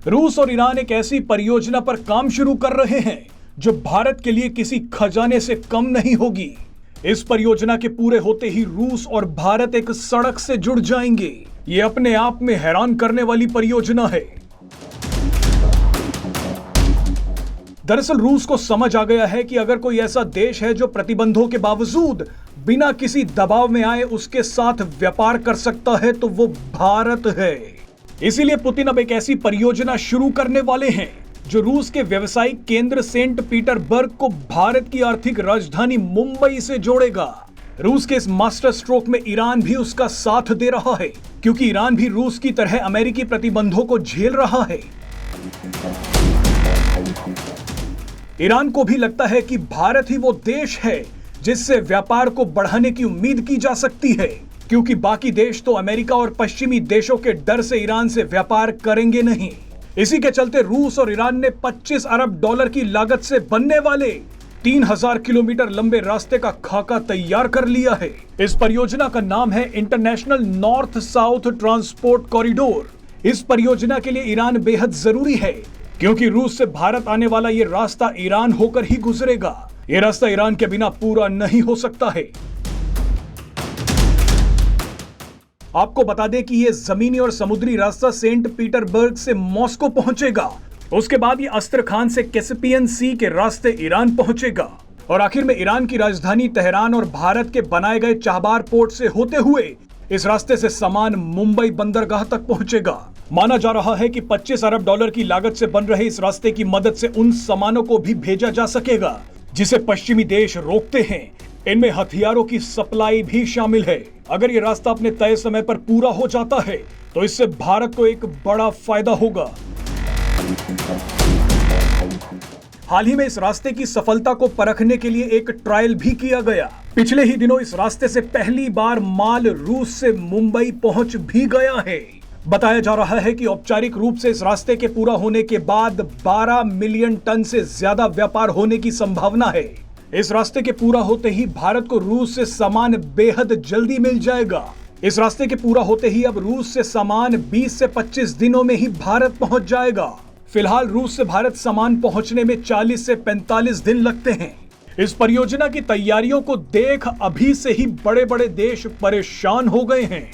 रूस और ईरान एक ऐसी परियोजना पर काम शुरू कर रहे हैं जो भारत के लिए किसी खजाने से कम नहीं होगी। इस परियोजना के पूरे होते ही रूस और भारत एक सड़क से जुड़ जाएंगे। ये अपने आप में हैरान करने वाली परियोजना है। दरअसल रूस को समझ आ गया है कि अगर कोई ऐसा देश है जो प्रतिबंधों के बावजूद बिना किसी दबाव में आए उसके साथ व्यापार कर सकता है तो वो भारत है। इसीलिए पुतिन अब एक ऐसी परियोजना शुरू करने वाले हैं जो रूस के व्यवसायिक केंद्र सेंट पीटरबर्ग को भारत की आर्थिक राजधानी मुंबई से जोड़ेगा। रूस के इस मास्टर स्ट्रोक में ईरान भी उसका साथ दे रहा है, क्योंकि ईरान भी रूस की तरह अमेरिकी प्रतिबंधों को झेल रहा है। ईरान को भी लगता है कि भारत ही वो देश है जिससे व्यापार को बढ़ाने की उम्मीद की जा सकती है, क्योंकि बाकी देश तो अमेरिका और पश्चिमी देशों के डर से ईरान से व्यापार करेंगे नहीं। इसी के चलते रूस और ईरान ने 25 अरब डॉलर की लागत से बनने वाले 3000 किलोमीटर लंबे रास्ते का खाका तैयार कर लिया है। इस परियोजना का नाम है international north south transport corridor. इस परियोजना के लिए ईरान बेहद जरूरी है, क्योंकि रूस से भारत आने वाला ये रास्ता ईरान होकर ही गुजरेगा। ये रास्ता ईरान के बिना पूरा नहीं हो सकता है। आपको बता दें कि ये जमीनी और समुद्री रास्ता सेंट पीटरबर्ग से मॉस्को पहुंचेगा, उसके बाद ये अस्त्रखान से कैस्पियन सी के रास्ते ईरान पहुंचेगा और आखिर में ईरान की राजधानी तेहरान और भारत के बनाए गए चाहबार पोर्ट से होते हुए इस रास्ते से सामान मुंबई बंदरगाह तक पहुंचेगा। माना जा रहा है कि 25 अरब डॉलर की लागत से बन रहे इस रास्ते की मदद से उन सामानों को भी भेजा जा सकेगा जिसे पश्चिमी देश रोकते हैं। इनमें हथियारों की सप्लाई भी शामिल है। अगर ये रास्ता अपने तय समय पर पूरा हो जाता है तो इससे भारत को एक बड़ा फायदा होगा। हाल ही में इस रास्ते की सफलता को परखने के लिए एक ट्रायल भी किया गया। पिछले ही दिनों इस रास्ते से पहली बार माल रूस से मुंबई पहुंच भी गया है। बताया जा रहा है कि औपचारिक रूप से इस रास्ते के पूरा होने के बाद 12 मिलियन टन से ज्यादा व्यापार होने की संभावना है। इस रास्ते के पूरा होते ही भारत को रूस से सामान बेहद जल्दी मिल जाएगा। इस रास्ते के पूरा होते ही अब रूस से सामान 20 से 25 दिनों में ही भारत पहुंच जाएगा। फिलहाल रूस से भारत सामान पहुंचने में 40 से 45 दिन लगते हैं। इस परियोजना की तैयारियों को देख अभी से ही बड़े बड़े देश परेशान हो गए हैं।